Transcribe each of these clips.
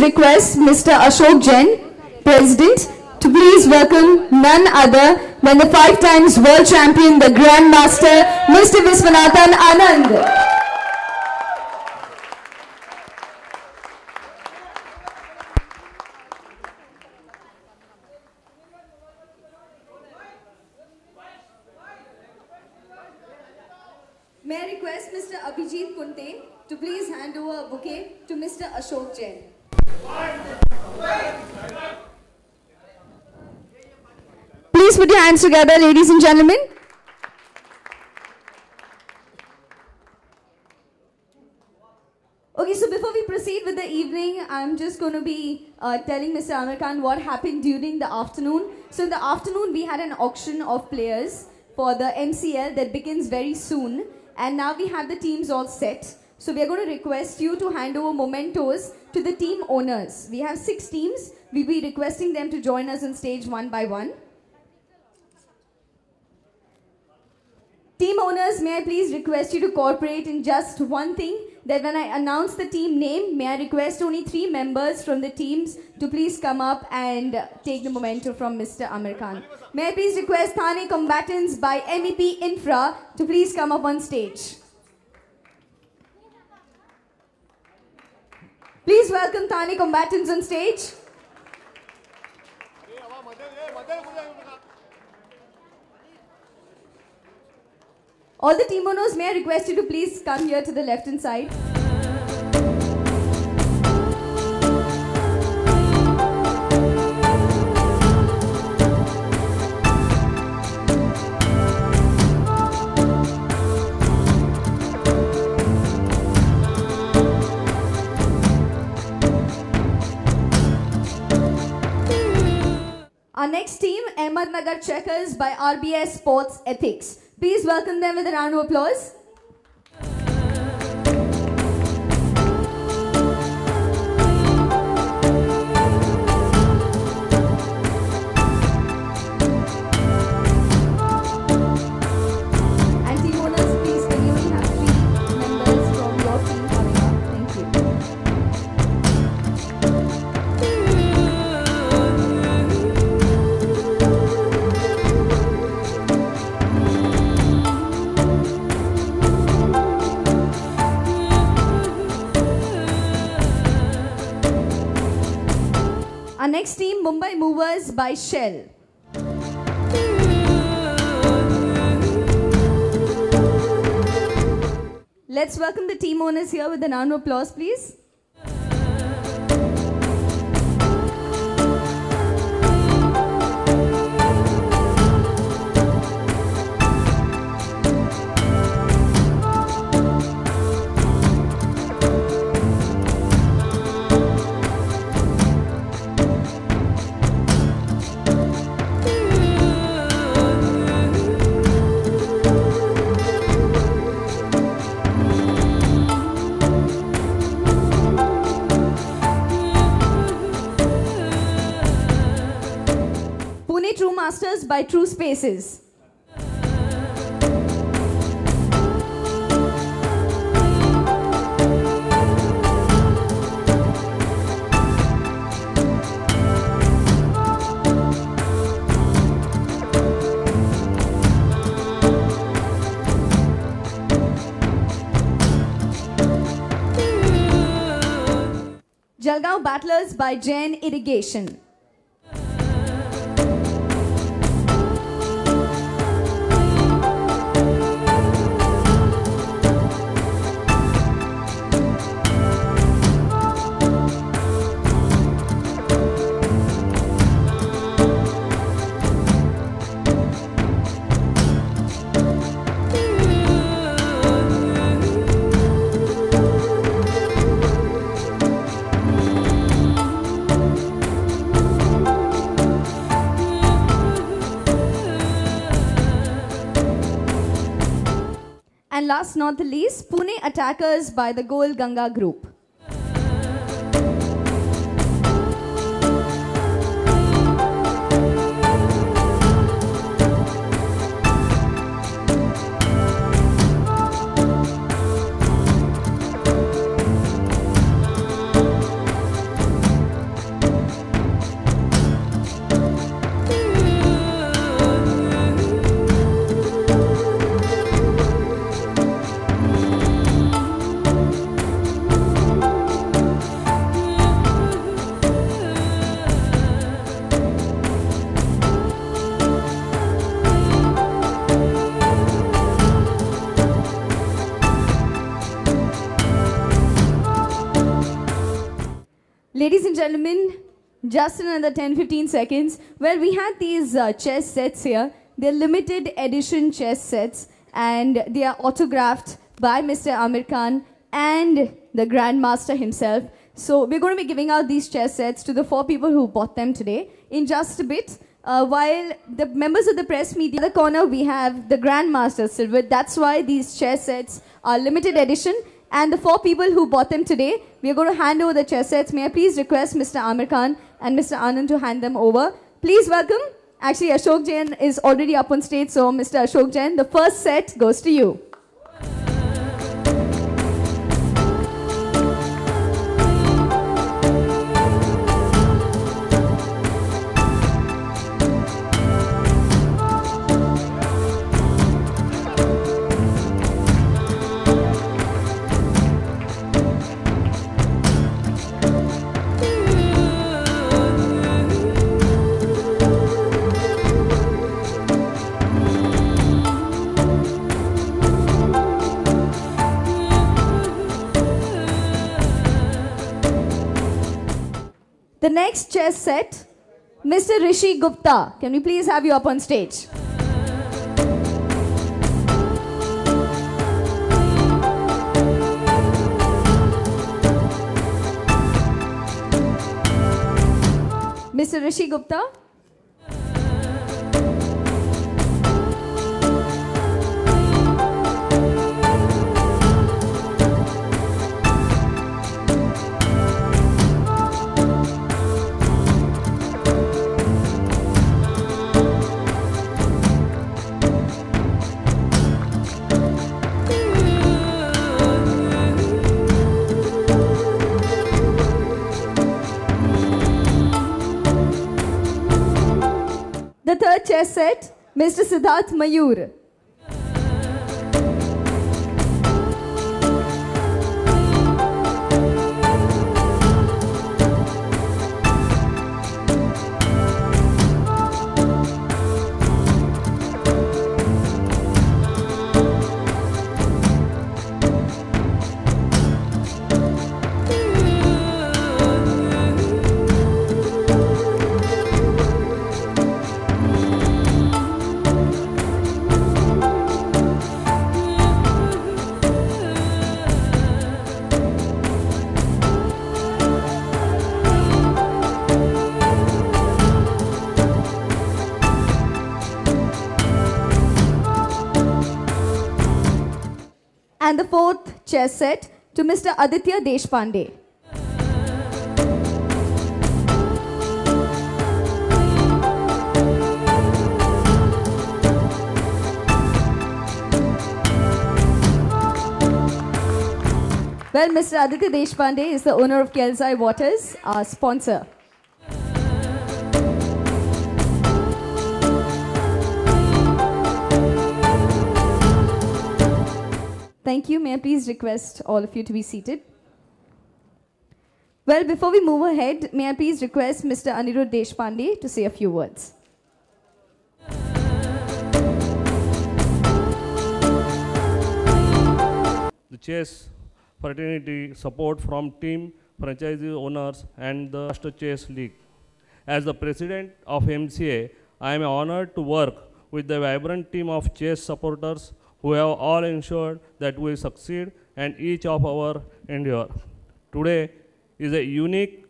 request Mr. Ashok Jain, President, to please welcome none other than the 5 times world champion, the Grandmaster, Mr. Viswanathan Anand. May I request Mr. Abhijit Kunte to please hand over a bouquet to Mr. Ashok Jain. Please put your hands together, ladies and gentlemen. Okay, so before we proceed with the evening, I'm just going to be telling Mr. Amir Khan what happened during the afternoon. So in the afternoon, we had an auction of players for the MCL that begins very soon. And now we have the teams all set. So we are going to request you to hand over mementos to the team owners. We have 6 teams. We'll be requesting them to join us on stage one by one. Team owners, may I please request you to cooperate in just one thing, that when I announce the team name, may I request only 3 members from the teams to please come up and take the memento from Mr. Amir Khan. May I please request Thane combatants by MEP Infra to please come up on stage. Please welcome Thane combatants on stage. All the team owners, may I request you to please come here to the left-hand side. Our next team, Ahmednagar Checkers by RBS Sports Ethics. Please welcome them with a round of applause. And team owners, please, can you have 3 members from your team coming up? Thank you. Our next team, Mumbai Movers by Shell. Let's welcome the team owners here with a round of applause, please. True Masters by True Spaces. Jalgaon Battlers by Jain Irrigation. And last not the least, Pune Attackers by the Gol Ganga Group. Ladies and gentlemen, just another 10-15 seconds. Well, we had these chess sets here. They're limited edition chess sets, and they are autographed by Mr. Aamir Khan and the Grandmaster himself. So we're going to be giving out these chess sets to the 4 people who bought them today in just a bit. While the members of the press meet, in the other corner we have the Grandmaster Silver. That's why these chess sets are limited edition. And the 4 people who bought them today, we are going to hand over the chess sets. May I please request Mr. Aamir Khan and Mr. Anand to hand them over. Please welcome. Actually, Ashok Jain is already up on stage, so Mr. Ashok Jain, the first set goes to you. The next chess set, Mr. Rishi Gupta. Can we please have you up on stage? Mr. Rishi Gupta. The third chess set, Mr. Siddharth Mayur. And the fourth chess set to Mr. Aditya Deshpande. Well, Mr. Aditya Deshpande is the owner of Kelzai Waters, our sponsor. Thank you. May I please request all of you to be seated? Well, before we move ahead, may I please request Mr. Anirudh Deshpande to say a few words. The chess fraternity support from team, franchisee owners and the Master Chess League. As the president of MCA, I am honored to work with the vibrant team of chess supporters who have all ensured that we succeed and each of our endure. Today is a unique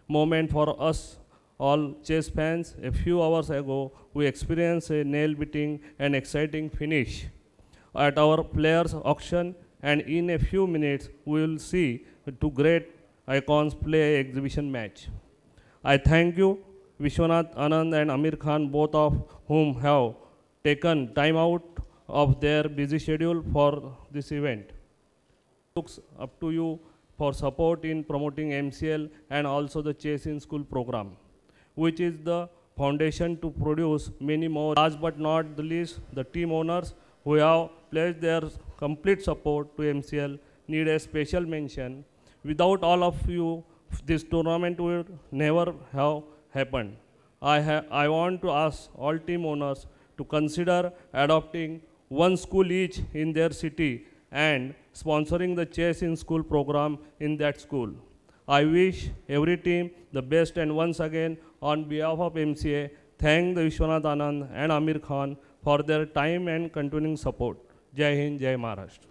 moment for us all chess fans. A few hours ago, we experienced a nail-biting and exciting finish at our players' auction, and in a few minutes, we will see two great icons play an exhibition match. I thank you, Vishwanath Anand and Aamir Khan, both of whom have taken time out of their busy schedule for this event. Looks up to you for support in promoting MCL and also the Chess in School program, which is the foundation to produce many more. Last but not the least, the team owners who have pledged their complete support to MCL need a special mention. Without all of you, this tournament would never have happened. I want to ask all team owners to consider adopting one school each in their city and sponsoring the Chess in School program in that school. I wish every team the best, and once again, on behalf of MCA, thank the Vishwanath Anand and Amir Khan for their time and continuing support. Jai Hind, Jai Maharashtra.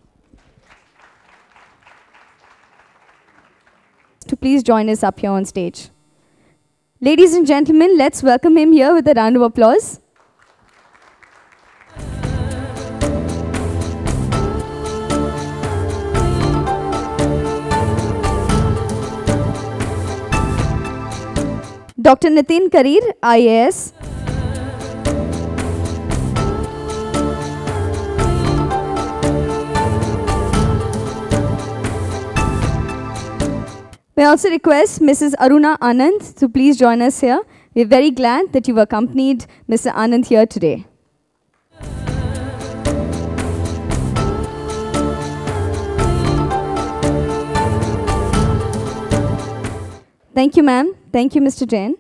To please join us up here on stage. Ladies and gentlemen, let's welcome him here with a round of applause. Dr. Nitin Karir, IAS. May I also request Mrs. Aruna Anand to please join us here. We're very glad that you've accompanied Mr. Anand here today. Thank you, ma'am. Thank you, Mr. Jain.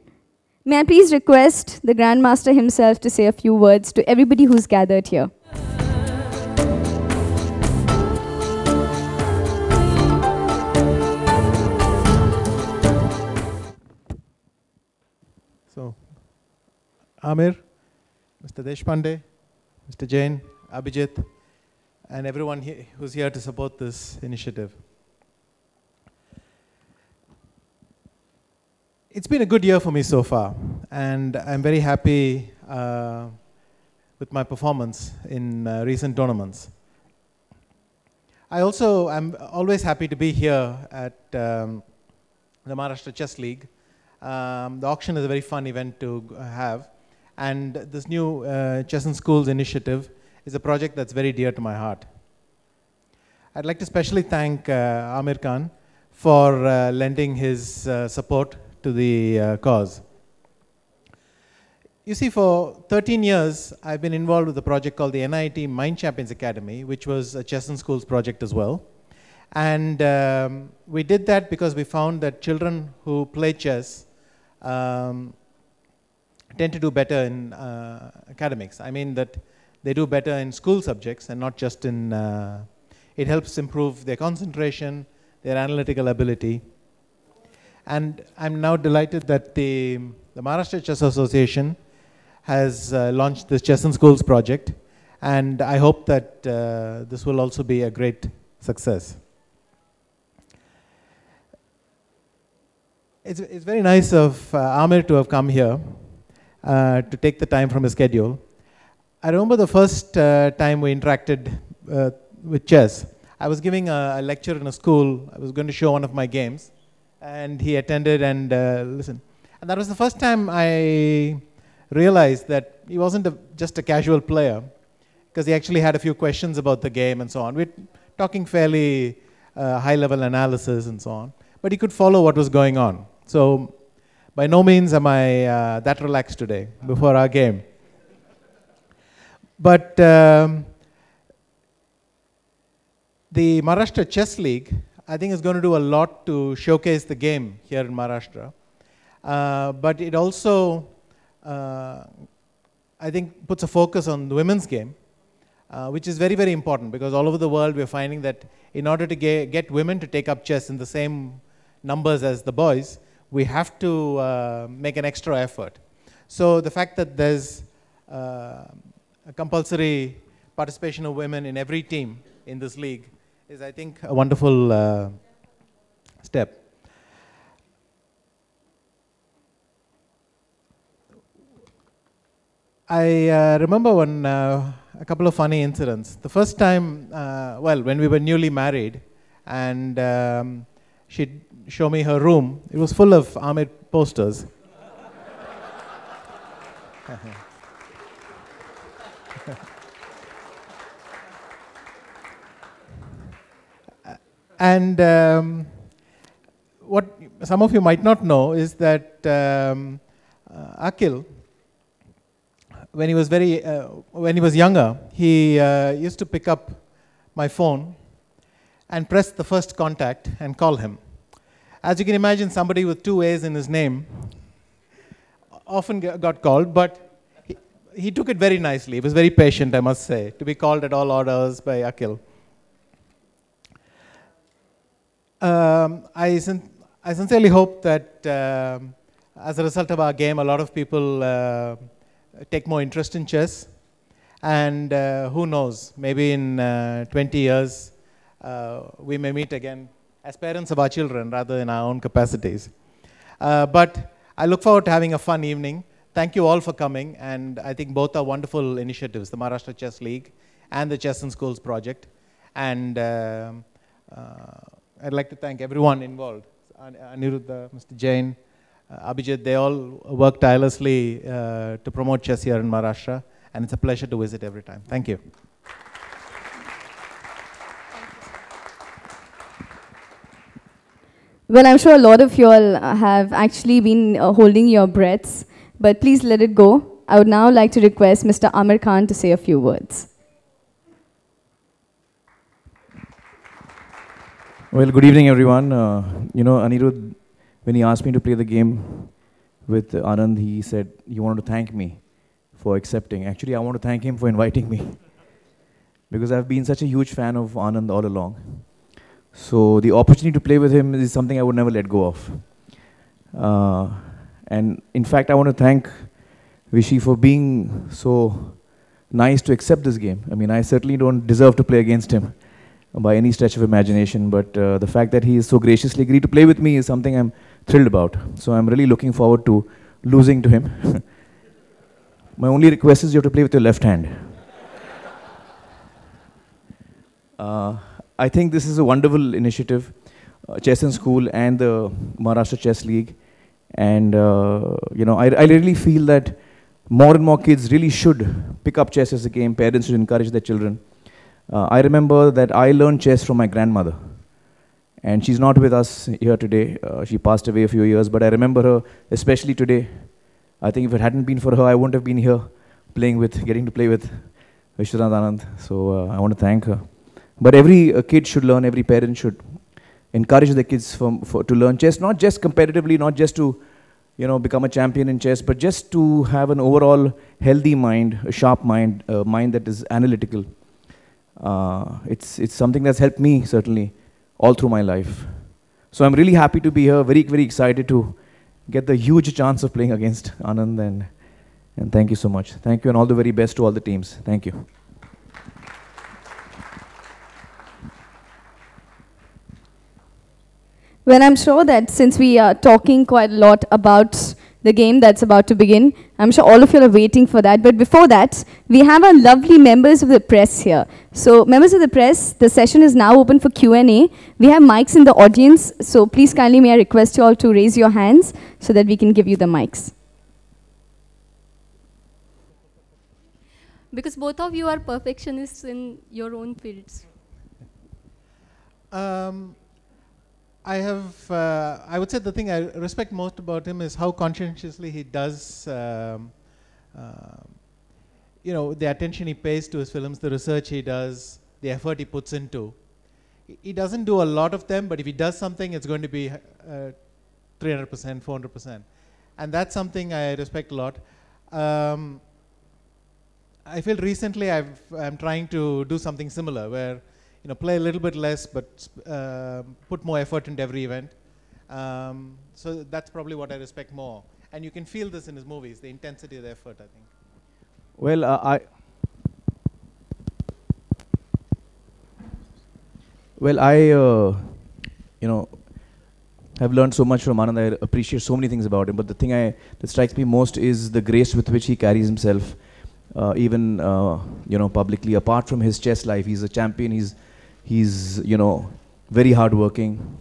May I please request the Grandmaster himself to say a few words to everybody who's gathered here. So, Amir, Mr. Deshpande, Mr. Jain, Abhijit, and everyone who's here to support this initiative. It's been a good year for me so far, and I'm very happy with my performance in recent tournaments. I'm always happy to be here at the Maharashtra Chess League. The auction is a very fun event to have, and this new Chess in Schools initiative is a project that's very dear to my heart. I'd like to specially thank Amir Khan for lending his support to the cause. You see, for 13 years, I've been involved with a project called the NIT Mind Champions Academy, which was a Chess in Schools project as well. And we did that because we found that children who play chess tend to do better in academics. I mean that they do better in school subjects and not just in, it helps improve their concentration, their analytical ability. And I'm now delighted that the Maharashtra Chess Association has launched this Chess in Schools project, and I hope that this will also be a great success. It's very nice of Amir to have come here to take the time from his schedule. I remember the first time we interacted with chess. I was giving a lecture in a school. I was going to show one of my games, and he attended and listened. And that was the first time I realized that he wasn't just a casual player, because he actually had a few questions about the game and so on. We're talking fairly high-level analysis and so on, but he could follow what was going on. So by no means am I that relaxed today before our game. But the Maharashtra Chess League, I think, is going to do a lot to showcase the game here in Maharashtra. But it also, I think, puts a focus on the women's game, which is very, very important, because all over the world we're finding that in order to get women to take up chess in the same numbers as the boys, we have to make an extra effort. So the fact that there's a compulsory participation of women in every team in this league is, I think, a wonderful step. I remember a couple of funny incidents. The first time, when we were newly married, and she'd show me her room, it was full of Amir posters. And what some of you might not know is that Akhil, when he was younger, he used to pick up my phone and press the first contact and call him. As you can imagine, somebody with 2 A's in his name often got called, but he took it very nicely. He was very patient, I must say, to be called at all hours by Akhil. I sincerely hope that as a result of our game, a lot of people take more interest in chess. And who knows, maybe in 20 years, we may meet again as parents of our children rather than our own capacities. But I look forward to having a fun evening. Thank you all for coming, and I think both are wonderful initiatives, the Maharashtra Chess League and the Chess in Schools project. And I'd like to thank everyone involved, Aniruddha, Mr. Jain, Abhijit. They all work tirelessly to promote chess here in Maharashtra, and it's a pleasure to visit every time. Thank you. Well, I'm sure a lot of you all have actually been holding your breaths, but please let it go. I would now like to request Mr. Amir Khan to say a few words. Well, good evening, everyone. Anirudh, when he asked me to play the game with Anand, he said he wanted to thank me for accepting. Actually, I want to thank him for inviting me because I've been such a huge fan of Anand all along. So the opportunity to play with him is something I would never let go of. And in fact, I want to thank Vishy for being so nice to accept this game. I mean, I certainly don't deserve to play against him by any stretch of imagination, but the fact that he is so graciously agreed to play with me is something I'm thrilled about. So I'm really looking forward to losing to him. My only request is you have to play with your left hand. I think this is a wonderful initiative, Chess in School and the Maharashtra Chess League. And, I really feel that more and more kids really should pick up chess as a game. Parents should encourage their children. I remember that I learned chess from my grandmother. And she's not with us here today. She passed away a few years, but I remember her, especially today. I think if it hadn't been for her, I wouldn't have been here getting to play with Vishwanath Anand. So I want to thank her. But every kid should learn, every parent should encourage their kids to learn chess, not just competitively, not just to become a champion in chess, but just to have an overall healthy mind, a sharp mind, a mind that is analytical. It's something that's helped me, certainly, all through my life. So I'm really happy to be here, very, very excited to get the huge chance of playing against Anand, and thank you so much. Thank you, and all the very best to all the teams. Thank you. Well, I'm sure that since we are talking quite a lot about the game that's about to begin, I'm sure all of you are waiting for that. But before that, we have our lovely members of the press here. So, members of the press, the session is now open for Q&A. We have mics in the audience, so please kindly may I request you all to raise your hands so that we can give you the mics. Because both of you are perfectionists in your own fields. I would say the thing I respect most about him is how conscientiously he does, the attention he pays to his films, the research he does, the effort he puts into. He doesn't do a lot of them, but if he does something, it's going to be 300%, 400%. And that's something I respect a lot. I feel recently I'm trying to do something similar where play a little bit less, but put more effort into every event. So that's probably what I respect more. And you can feel this in his movies, the intensity of the effort, I think. Well, I have learned so much from Anand. I appreciate so many things about him. But the thing that strikes me most is the grace with which he carries himself, even publicly. Apart from his chess life, he's a champion. He's very hardworking.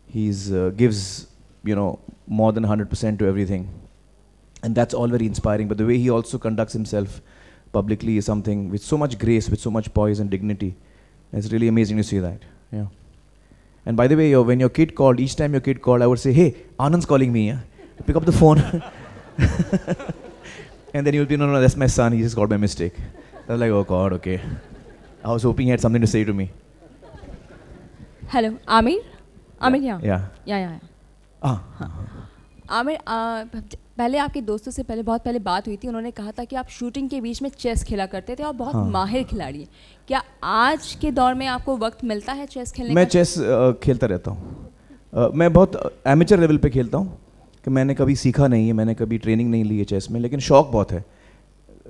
He's gives more than 100% to everything, and that's all very inspiring. But the way he also conducts himself publicly is something with so much grace, with so much poise and dignity. It's really amazing to see that. Yeah. And by the way, when your kid called, each time your kid called, I would say, "Hey, Anand's calling me." Yeah? Pick up the phone, and then you'll be, "No, that's my son. He just called by mistake." I was like, "Oh God, okay." I was hoping he had something to say to me. Hello, Amir? Amir, Yeah. Aamir, पहले आपके दोस्तों से बहुत पहले बात हुई थी. उन्होंने कहा था कि आप शूटिंग के बीच में चेस खेला करते थे और बहुत माहिर खिलाड़ी हैं. क्या आज के दौर में आपको वक्त मिलता है चेस खेलने का? मैं चेस खेलता रहता हूँ. मैं बहुत एमेचर लेवल पे खेलता हूँ कि मैंने कभी सीखा नहीं है, मैंने कभी ट्रेनिंग नहीं ली है चेस में, लेकिन शौक़ बहुत है।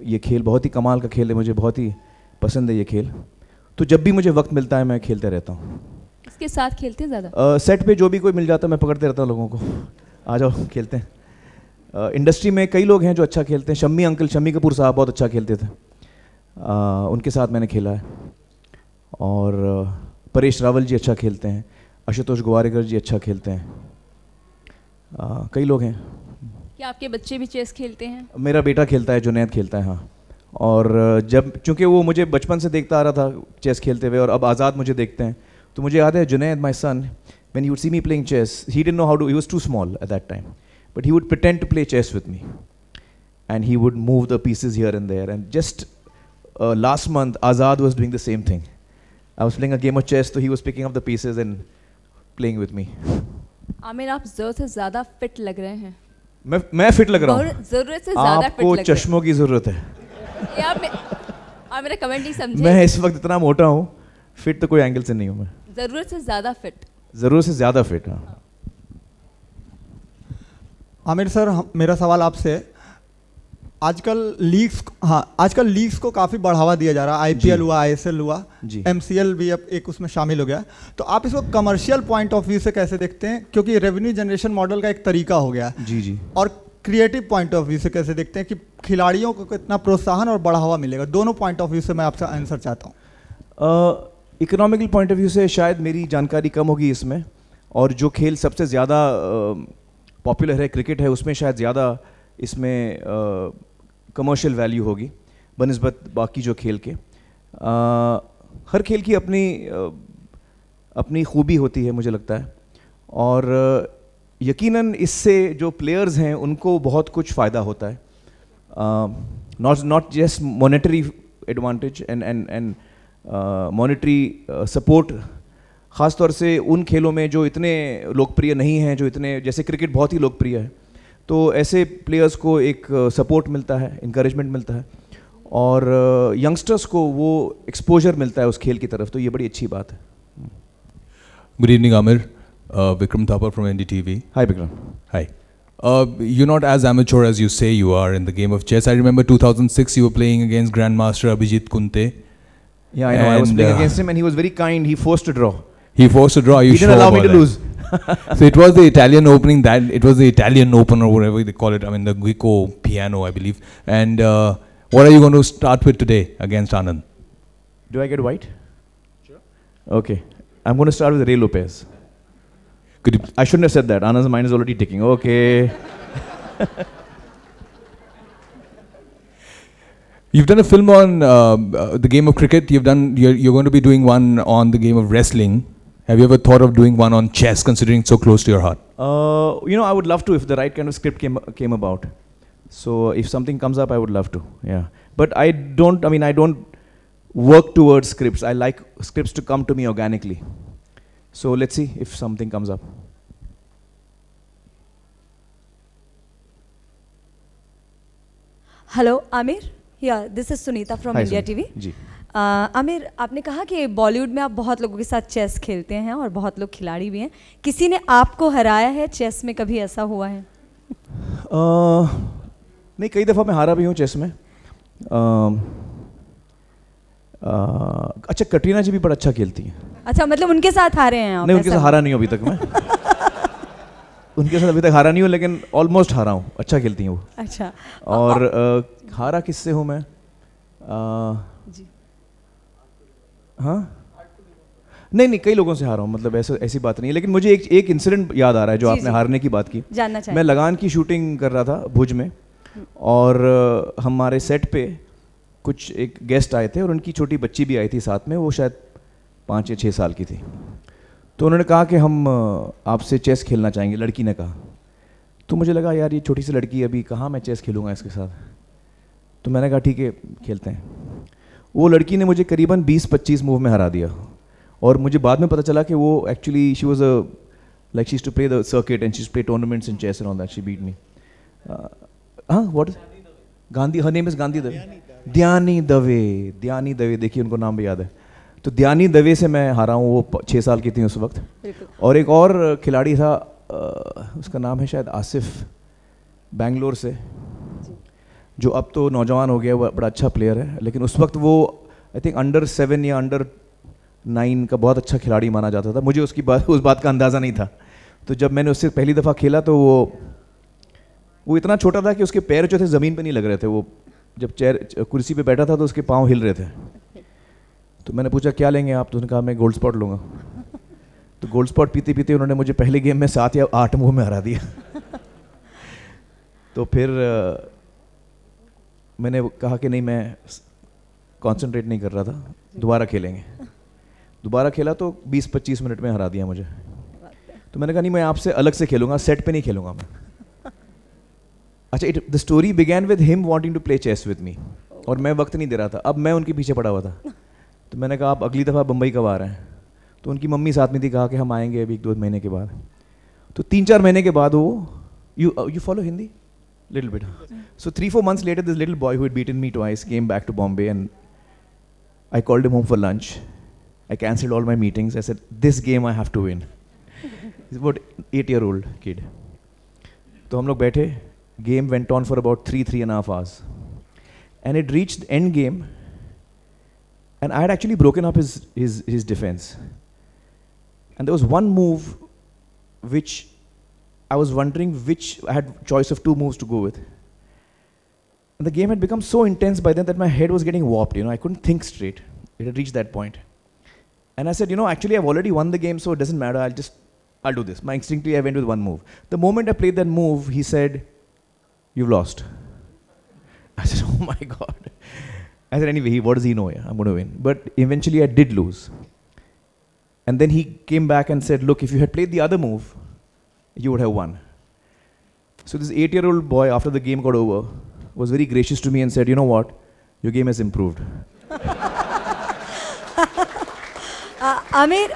ये खेल बहुत ही कमाल का खेल है, मुझे बहुत ही पसंद है ये खेल। तो जब भी मुझे वक्त मिलता है मैं खेलते रहता हूँ। इसके साथ खेलते हैं ज़्यादा? सेट पे जो भी कोई मिल जाता है मैं पकड़ते रहता हूँ लोगों को, आ जाओ खेलते हैं। इंडस्ट्री में कई लोग हैं जो अच्छा खेलते हैं। शम्मी कपूर साहब बहुत अच्छा खेलते थे, उनके साथ मैंने खेला है। और परेश रावल जी अच्छा खेलते हैं, आशुतोष गोवारिकर जी अच्छा खेलते हैं, कई लोग हैं। क्या आपके बच्चे भी चेस खेलते हैं? मेरा बेटा खेलता है, जुनैद खेलता है, हाँ। और जब चूँकि वो मुझे बचपन से देखता आ रहा था चेस खेलते हुए, और अब आज़ाद मुझे देखते हैं, तो मुझे याद है Junaid my son, when he would see me playing chess, he didn't know how to, he was too small at that time, but he would pretend to play chess with me and he would move the pieces here and there. And just last month, Azad was doing the same thing. I was playing a game of chess, so he was picking up the pieces and playing with me. Aamir, आप ज़रूरत से ज़्यादा fit लग रहे हैं। मैं fit लग रहा हूँ? ज़रूरत से ज़्यादा फिट लग रहे हैं। आपको चश्मों की ज़रूरत है। आप मेरा कमेंट नहीं समझे। मैं इस वक्त इतना मोटा हूँ, फिट तो कोई एंगल से नहीं हूँ मैं। ज़रूरत से ज़्यादा फिट। ज़रूरत से ज़्यादा फिट, हाँ। आमिर सर, मेरा सवाल आपसे, आजकल लीग्स को काफ़ी बढ़ावा दिया जा रहा है। आईपीएल हुआ, आईएसएल हुआ, एमसीएल भी अब एक उसमें शामिल हो गया। तो आप इसको कमर्शियल पॉइंट ऑफ व्यू से कैसे देखते हैं, क्योंकि रेवेन्यू जनरेशन मॉडल का एक तरीका हो गया है। जी। और क्रिएटिव पॉइंट ऑफ व्यू से कैसे देखते हैं कि खिलाड़ियों को कितना प्रोत्साहन और बढ़ावा मिलेगा? दोनों पॉइंट ऑफ व्यू से मैं आपसे आंसर चाहता हूँ। इकोनॉमिकल पॉइंट ऑफ व्यू से शायद मेरी जानकारी कम होगी इसमें, और जो खेल सबसे ज़्यादा पॉपुलर है, क्रिकेट है, उसमें शायद ज़्यादा इसमें कमर्शियल वैल्यू होगी बनिस्बत बाकी जो खेल के। हर खेल की अपनी खूबी होती है मुझे लगता है, और यकीनन इससे जो प्लेयर्स हैं उनको बहुत कुछ फ़ायदा होता है। Not just monetary advantage and monetary support, ख़ास तौर से उन खेलों में जो इतने लोकप्रिय नहीं हैं, जो इतने, जैसे क्रिकेट बहुत ही लोकप्रिय है, तो ऐसे प्लेयर्स को एक सपोर्ट मिलता है, इंकरेजमेंट मिलता है, और यंगस्टर्स को वो एक्सपोजर मिलता है उस खेल की तरफ, तो ये बड़ी अच्छी बात है। Good evening Aamir, Vikram Thapar from NDTV. Hi Vikram. Hi. You're not as amateur as you say you are in the game of chess. I remember 2006 you were playing against Grandmaster Abhijit Kunte. Yeah, I know. I was playing against him and he was very kind. He forced a draw. He forced a draw. He didn't allow me to lose. So it was the Italian opening, it was the Italian Open or whatever they call it. I mean the Guico piano, I believe. And what are you going to start with today against Anand? Do I get white? Sure. Okay. I'm going to start with Ray Lopez. I shouldn't have said that. Anand's mind is already ticking. Okay. You've done a film on the game of cricket. You're going to be doing one on the game of wrestling. Have you ever thought of doing one on chess, considering it's so close to your heart? I would love to if the right kind of script came about. So if something comes up, I would love to. Yeah. But I don't work towards scripts. I like scripts to come to me organically. So let's see if something comes up. Hello, Amir. Yeah, this is Sunita from India TV. जी. आमिर, आपने कहा कि बॉलीवुड में आप बहुत लोगों के साथ chess खेलते हैं और बहुत लोग खिलाड़ी भी हैं। किसी ने आपको हराया है चेस में, कभी ऐसा हुआ है? नहीं, कई दफ़ा मैं हारा भी हूँ चेस में। अच्छा, कटरीना जी भी बड़ा अच्छा खेलती हैं। अच्छा, मतलब उनके साथ हारे हैं आप? नहीं, उनके साथ हारा नहीं हूँ अभी तक मैं। उनके साथ अभी तक हारा नहीं हूँ, लेकिन ऑलमोस्ट हारा हूँ। अच्छा खेलती हैं वो। अच्छा। और हारा किससे हूँ मैं? जी। हाँ, नहीं, कई लोगों से हारा हूँ, मतलब ऐसी बात नहीं है। लेकिन मुझे एक इंसिडेंट याद आ रहा है जो आपने हारने की बात की। जानना चाहिए। मैं लगान की शूटिंग कर रहा था भुज में, और हमारे सेट पे कुछ एक गेस्ट आए थे और उनकी छोटी बच्ची भी आई थी साथ में। वो शायद 5 या 6 साल की थी। तो उन्होंने कहा कि हम आपसे चेस खेलना चाहेंगे, लड़की ने कहा। तो मुझे लगा यार ये छोटी सी लड़की, अभी कहाँ मैं चेस खेलूँगा इसके साथ। तो मैंने कहा ठीक है, खेलते हैं। वो लड़की ने मुझे करीबन 20-25 मूव में हरा दिया, और मुझे बाद में पता चला कि वो actually she was like she used to play the circuit and she used to play tournaments in chess and all that. She beat me. What is Gandhi? Her name is Gandhi Dave. Dhyani Dave. देखिए उनको नाम भी याद है। तो ध्यानी दवे से मैं हारा हूँ, वो 6 साल की थी उस वक्त। और एक और खिलाड़ी था, उसका नाम है शायद आसिफ, बेंगलोर से, जो अब तो नौजवान हो गया, वो बड़ा अच्छा प्लेयर है, लेकिन उस वक्त वो आई थिंक अंडर-7 या अंडर-9 का बहुत अच्छा खिलाड़ी माना जाता था। मुझे उस बात का अंदाज़ा नहीं था। तो जब मैंने उससे पहली दफ़ा खेला तो वो इतना छोटा था कि उसके पैर जो थे ज़मीन पे नहीं लग रहे थे। वो जब कुर्सी पे बैठा था तो उसके पाँव हिल रहे थे। तो मैंने पूछा क्या लेंगे आप, तो उसने कहा मैं गोल्ड स्पॉट लूँगा। तो गोल्ड स्पॉट पीते पीते उन्होंने मुझे पहले गेम में 7 या 8 मूव में हरा दिया। तो फिर मैंने कहा कि नहीं, मैं कंसंट्रेट नहीं कर रहा था, दोबारा खेलेंगे। दोबारा खेला तो 20-25 मिनट में हरा दिया मुझे। तो मैंने कहा नहीं, मैं आपसे अलग से खेलूंगा, सेट पे नहीं खेलूंगा मैं। अच्छा, the story began with him wanting to play chess with me, और मैं वक्त नहीं दे रहा था। अब मैं उनके पीछे पड़ा हुआ था। तो मैंने कहा आप अगली दफ़ा बम्बई कब आ रहे हैं? तो उनकी मम्मी साथ में थी, कहा कि हम आएंगे अभी 1-2 महीने के बाद। तो 3-4 महीने के बाद वो you follow Hindi little bit. So 3-4 months later, this little boy who had beaten me twice came back to Bombay, and I called him home for lunch. I cancelled all my meetings. I said, this game I have to win. He's about 8-year-old kid. तो हम लोग बैठे, game went on for about 3.5 hours. And it reached end game, and I had actually broken up his defense. And there was one move which I was wondering which I had choice of 2 moves to go with. And the game had become so intense by then that my head was getting warped, I couldn't think straight. It had reached that point. And I said, actually I've already won the game, so it doesn't matter, I'll do this. Instinctively I went with one move. The moment I played that move, he said, you've lost. I said, oh my God. I said, anyway, what does he know? I'm going to win. But eventually I did lose. And then he came back and said, look, if you had played the other move, you would have won. So this 8-year-old boy, after the game got over, was very gracious to me and said, you know what, your game has improved. Amir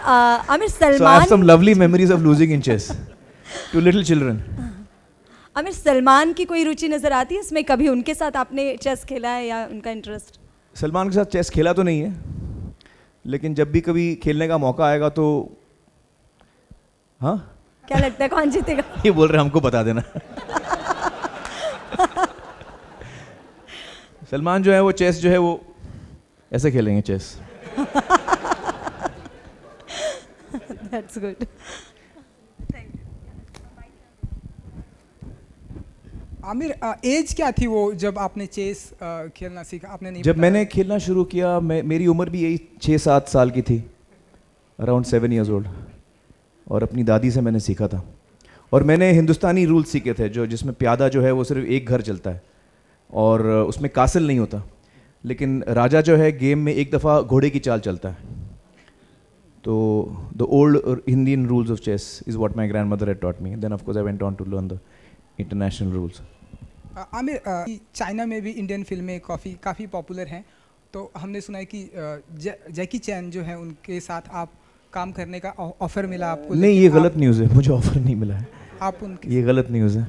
Salman. So I have some lovely memories of losing in chess to little children. Aamir, Salman की कोई रुचि नजर आती है इसमें? कभी उनके साथ आपने चेस खेला है या उनका इंटरेस्ट? सलमान के साथ चेस खेला तो नहीं है, लेकिन जब भी कभी खेलने का मौका आएगा तो हाँ। क्या लगता है कौन जीतेगा? ये बोल रहे हमको बता देना। सलमान जो है वो चेस जो है वो ऐसे खेलेंगे chess. That's good. Aamir, as क्या थी वो जब आपने चेस खेलना सीखा? आपने नहीं जब मैंने खेलना शुरू किया, मेरी उम्र भी यही 6-7 साल की थी, अराउंड 7 years old, और अपनी दादी से मैंने सीखा था। और मैंने हिंदुस्तानी रूल सीखे थे, जिसमें प्यादा जो है वो सिर्फ एक घर चलता है और उसमें कासल नहीं होता, लेकिन राजा जो है गेम में एक दफ़ा घोड़े की चाल चलता है। तो the old Indian rules of chess is what my grandmother had taught me. Then of course I went on to learn the international rules. Aamir, China में भी इंडियन फिल्में काफ़ी पॉपुलर हैं, तो हमने सुना है कि जैकी चैन जो है उनके साथ आप काम करने का ऑफर मिला आपको? नहीं, ये गलत न्यूज़ है, मुझे ऑफर नहीं मिला है। आप उनके ये गलत न्यूज़ है।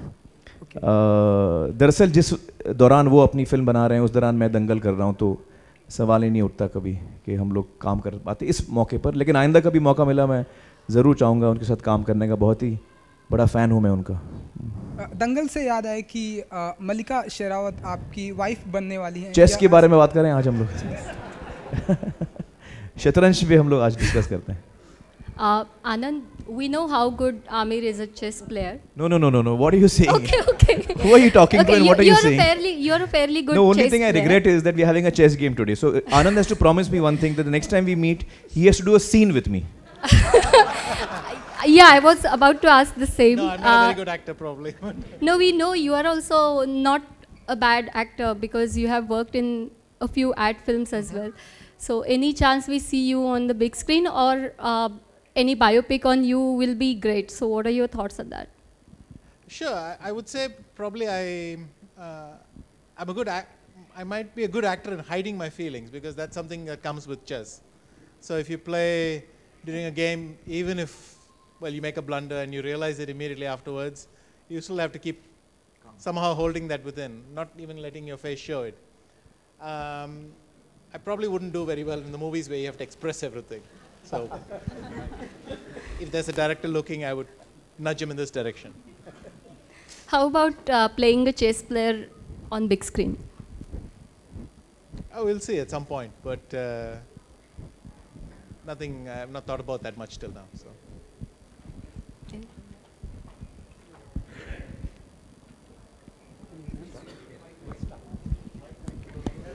दरअसल जिस दौरान वो अपनी फिल्म बना रहे हैं उस दौरान मैं दंगल कर रहा हूँ, तो सवाल ही नहीं उठता कभी कि हम लोग काम कर पाते इस मौके पर। लेकिन आइंदा कभी मौका मिला मैं ज़रूर चाहूँगा उनके साथ काम करने का, बहुत ही बड़ा फ़ैन हूँ मैं उनका। दंगल से याद आया कि मल्लिका शेरावत आपकी वाइफ बनने वाली हैं। चेस के बारे में बात करें आज हम लोग। शतरंज पे हम लोग आज डिस्कस करते हैं। Anand, we know how good Amir is a chess player. No. What are you saying? Okay. Who are you talking to and what are you saying? You're a fairly good chess player. The only thing I regret is that we're having a chess game today. So Anand has to promise me one thing, that the next time we meet, he has to do a scene with me. Yeah, I was about to ask the same. No, I'm not a very good actor probably. No, we know you are also not a bad actor because you have worked in a few ad films as well. So any chance we see you on the big screen or any biopic on you will be great. So what are your thoughts on that? Sure, I would say probably I'm a good I might be a good actor in hiding my feelings, because that's something that comes with chess. So if you play during a game, even if you make a blunder and you realize it immediately afterwards, you still have to keep somehow holding that within, not even letting your face show it. I probably wouldn't do very well in the movies where you have to express everything. So if there's a director looking, I would nudge him in this direction. How about playing a chess player on big screen? Oh, we'll see at some point, but nothing. I have not thought about that much till now. So.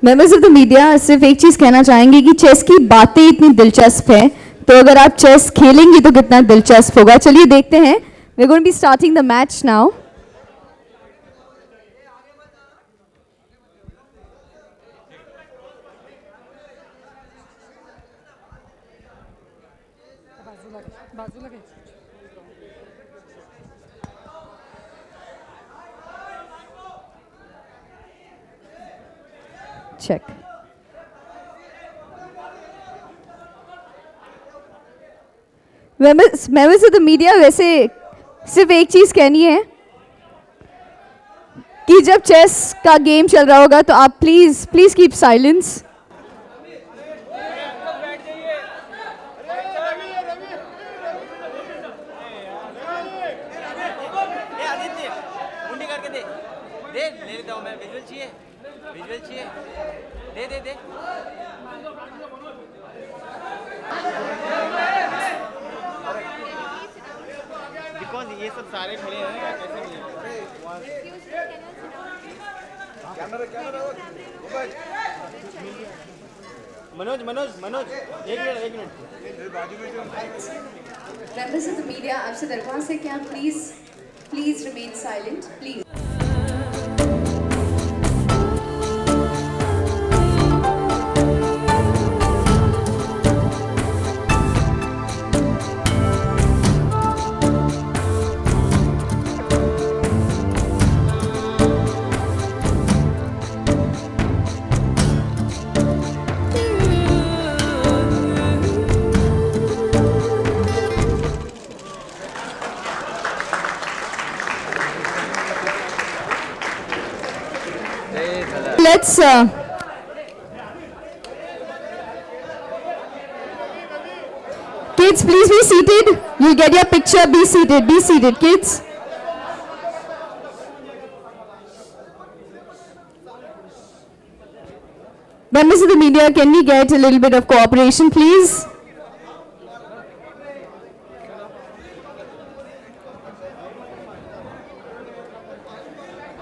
Members of the media सिर्फ एक चीज़ कहना चाहेंगे कि chess की बातें इतनी दिलचस्प हैं, तो अगर आप चेस खेलेंगी तो कितना दिलचस्प होगा. चलिए देखते हैं. We are going to be starting the match now. Check. Members of the media, वैसे सिर्फ एक चीज़ कहनी है कि जब चेस का गेम चल रहा होगा तो आप प्लीज़ कीप साइलेंस. ये सब सारे खड़े हैं कैसे मनोज एक minute Members of the media, आपसे दरख्वास्त है कि आप please remain silent, please. Let's kids, please be seated. You'll get your picture. Be seated, kids. Members of the media, can we get a little bit of cooperation, please?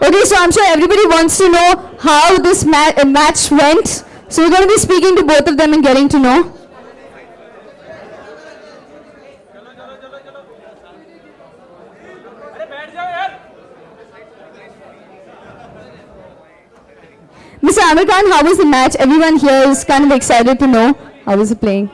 Okay, so I'm sure everybody wants to know how this match went. So we're going to be speaking to both of them and getting to know. Mr. Amir Khan, how was the match? Everyone here is kind of excited to know how was it playing.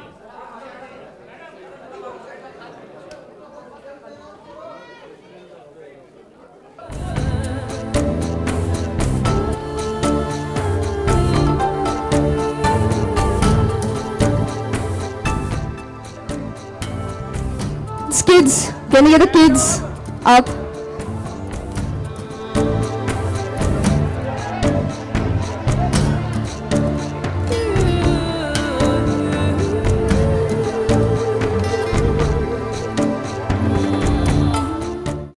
Kids, can you get the kids up?